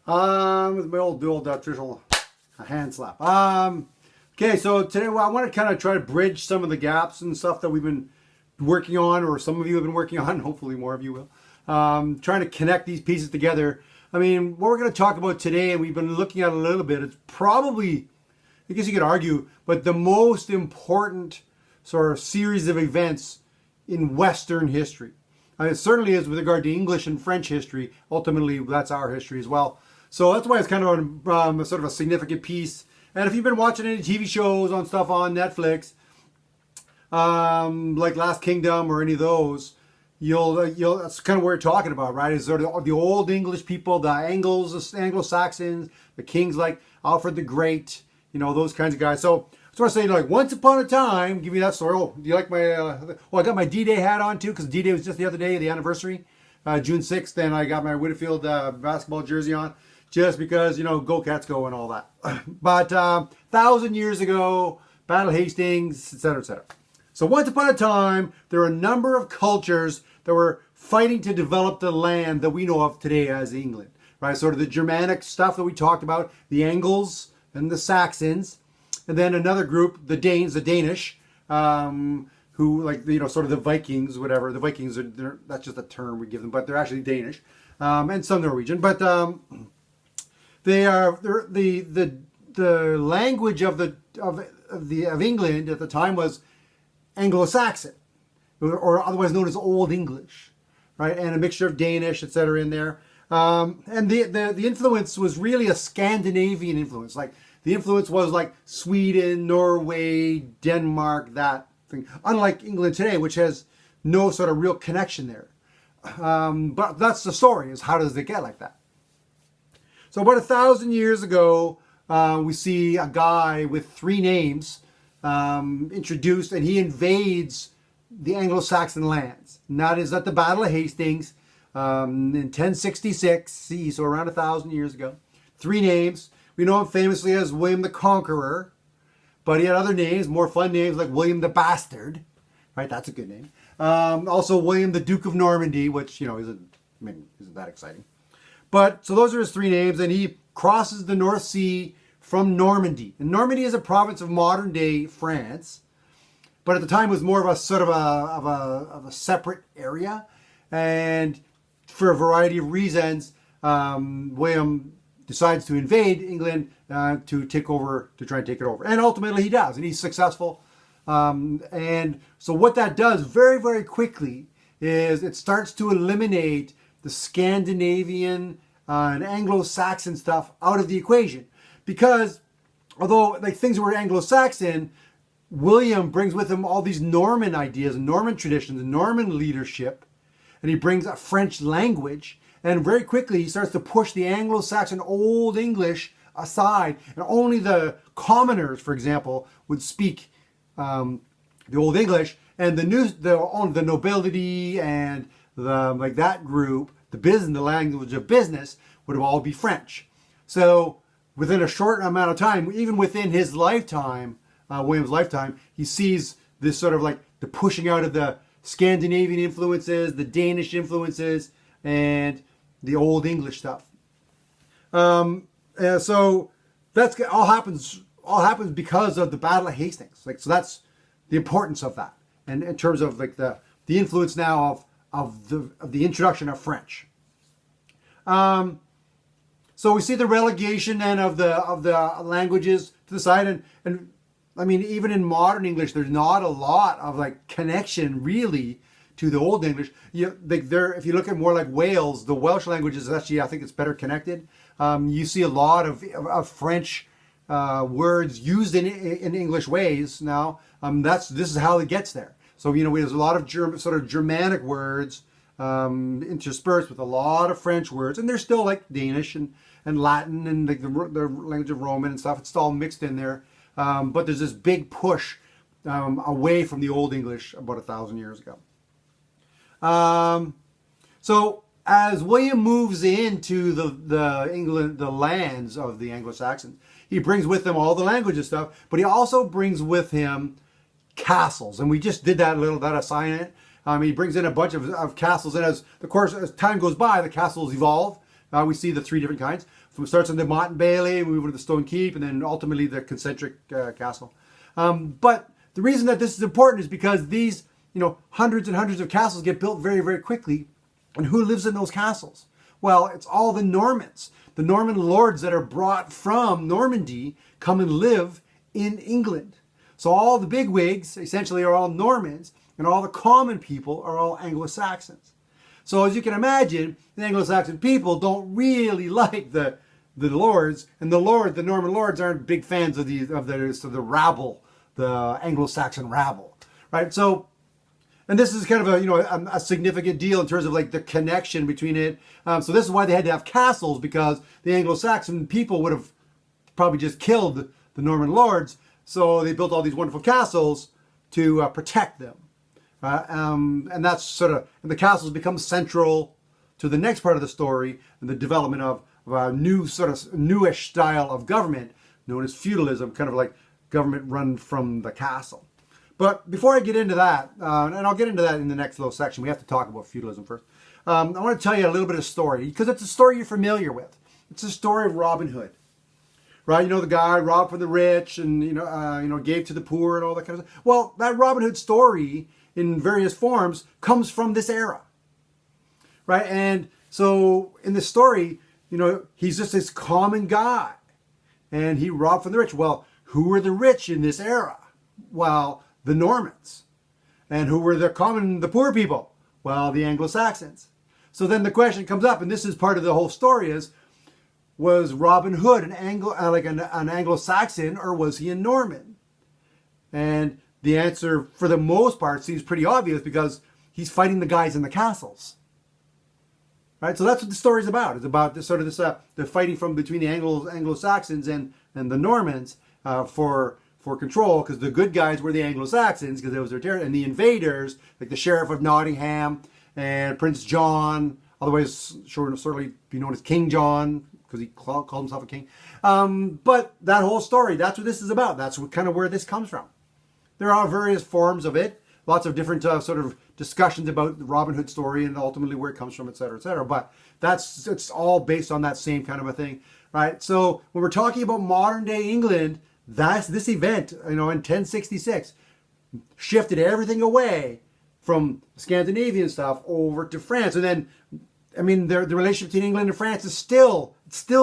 With my old traditional hand slap. Okay, so today I want to kind of try to bridge some of the gaps and stuff that we've been working on, or some of you have been working on. Hopefully, more of you will. Trying to connect these pieces together. I mean, what we're going to talk about today, and we've been looking at a little bit. It's probably, I guess you could argue, but the most important sort of series of events in Western history. I mean, it certainly is with regard to English and French history. Ultimately, that's our history as well. So that's why it's kind of a sort of a significant piece. And if you've been watching any TV shows on stuff on Netflix, like Last Kingdom or any of those, you'll that's kind of what we're talking about, right? Is sort of the old English people, the Anglo-Saxons, the kings like Alfred the Great, those kinds of guys. So I just want to say, like, once upon a time, give you that story. Oh, do you like my? I got my D-Day hat on too, because D-Day was just the other day, the anniversary, June 6th, and I got my Whitfield basketball jersey on, just because go Cats go and all that. But 1,000 years ago, Battle Hastings, etc., etc. So once upon a time, there were a number of cultures that were fighting to develop the land that we know of today as England, right? Sort of the Germanic stuff that we talked about, the Angles and the Saxons, and then another group, the Danes, the Danish, who, like, sort of the Vikings, whatever. The Vikings that's just a term we give them, but they're actually Danish, and some Norwegian. But they're the language of England at the time was Anglo-Saxon, or otherwise known as Old English, right? And a mixture of Danish, etc., in there. And the influence was really a Scandinavian influence. Like, the influence was like Sweden, Norway, Denmark, that thing. Unlike England today, which has no sort of real connection there. But that's the story, is how does it get like that? So about 1,000 years ago, we see a guy with 3 names introduced, and he invades the Anglo-Saxon lands. And that is at the Battle of Hastings in 1066 CE, so around 1,000 years ago. 3 names. We know him famously as William the Conqueror, but he had other names, more fun names, like William the Bastard, right? That's a good name. Also William the Duke of Normandy, which, isn't that exciting. But, so those are his 3 names, and he crosses the North Sea from Normandy. And Normandy is a province of modern-day France, but at the time was more of a sort of a separate area. And for a variety of reasons, William decides to invade England to try and take it over. And ultimately he does, and he's successful. And so what that does very, very quickly is it starts to eliminate the Scandinavian and Anglo-Saxon stuff out of the equation. Because although things were Anglo-Saxon, William brings with him all these Norman ideas, Norman traditions, Norman leadership, and he brings a French language. And very quickly he starts to push the Anglo-Saxon Old English aside, and only the commoners, for example, would speak the Old English, and the nobility and that group, the language of business, would all be French. So within a short amount of time, even within his lifetime, William's lifetime, he sees this sort of the pushing out of the Scandinavian influences, the Danish influences, and the Old English stuff. So that's all happens because of the Battle of Hastings. So that's the importance of that, and in terms of the influence now of the introduction of French. So we see the relegation then of the languages to the side, and I mean, even in modern English, there's not a lot of connection really to the Old English. If you look at more like Wales, the Welsh language is actually, I think it's better connected. You see a lot of French words used in English ways now. This is how it gets there. So there's a lot of Germanic words interspersed with a lot of French words, and they're still like Danish and Latin and the language of Roman and stuff. It's all mixed in there. But there's this big push away from the Old English about 1,000 years ago. So as William moves into the lands of the Anglo-Saxons, he brings with him all the languages stuff, but he also brings with him castles, and we just did that assignment. He brings in a bunch of castles, and as time goes by, the castles evolve. we see the three different kinds. From starts on the Motte and Bailey, we move to the Stone Keep, and then ultimately the concentric castle. But the reason that this is important is because these, hundreds and hundreds of castles get built very, very quickly. And who lives in those castles? Well, it's all the Normans. The Norman lords that are brought from Normandy come and live in England. So all the bigwigs essentially are all Normans, and all the common people are all Anglo-Saxons. So as you can imagine, the Anglo-Saxon people don't really like the lords, and the Norman lords aren't big fans of the rabble, the Anglo-Saxon rabble, right? So, and this is kind of a significant deal in terms of like the connection between it. So this is why they had to have castles, because the Anglo-Saxon people would have probably just killed the Norman lords. So they built all these wonderful castles to protect them. And that's and the castles become central to the next part of the story and the development of a new newish style of government known as feudalism, kind of like government run from the castle. But before I get into that, and I'll get into that in the next little section, we have to talk about feudalism first. I want to tell you a little bit of story, because it's a story you're familiar with. It's the story of Robin Hood, right? The guy robbed from the rich and gave to the poor and all that kind of stuff. Well, that Robin Hood story in various forms comes from this era, right? And so in this story, he's just this common guy, and he robbed from the rich. Well, who were the rich in this era? Well, the Normans. And who were the poor people? Well, the Anglo-Saxons. So then the question comes up, and this is part of the whole story, is, was Robin Hood an Anglo-Saxon, or was he a Norman? And the answer, for the most part, seems pretty obvious, because he's fighting the guys in the castles. Right? So that's what the story's about. It's about the fighting between the Anglo-Saxons and the Normans for control, because the good guys were the Anglo-Saxons, because it was their territory, and the invaders, like the Sheriff of Nottingham and Prince John, otherwise certainly be known as King John, because he called himself a king. But that whole story, that's what this is about. That's kind of where this comes from. There are various forms of it, lots of different sort of discussions about the Robin Hood story and ultimately where it comes from, et cetera, et cetera. But it's all based on that same kind of a thing, right? So when we're talking about modern day England, this event, in 1066, shifted everything away from Scandinavian stuff over to France. And then, the relationship between England and France is still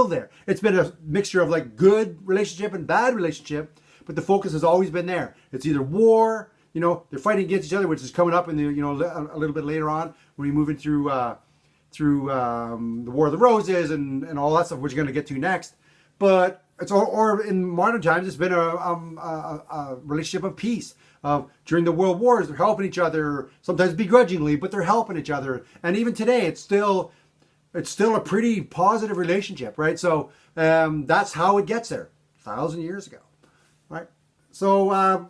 there. It's been a mixture of like good relationship and bad relationship, but the focus has always been there. It's either war, they're fighting against each other, which is coming up in the, a little bit later on when we move in through the War of the Roses and all that stuff, which we're going to get to next. But or in modern times, it's been a relationship of peace. During the World Wars, they're helping each other, sometimes begrudgingly, but they're helping each other. And even today, it's still a pretty positive relationship, right? So that's how it gets there, 1,000 years ago, right? So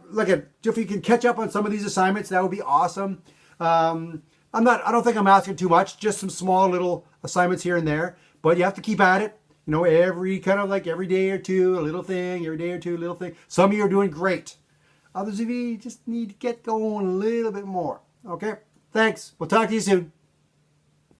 if you can catch up on some of these assignments, that would be awesome. I don't think I'm asking too much, just some small little assignments here and there, but you have to keep at it. Every day or two, a little thing, every day or two, a little thing. Some of you are doing great. Others of you just need to get going a little bit more. Okay? Thanks. We'll talk to you soon.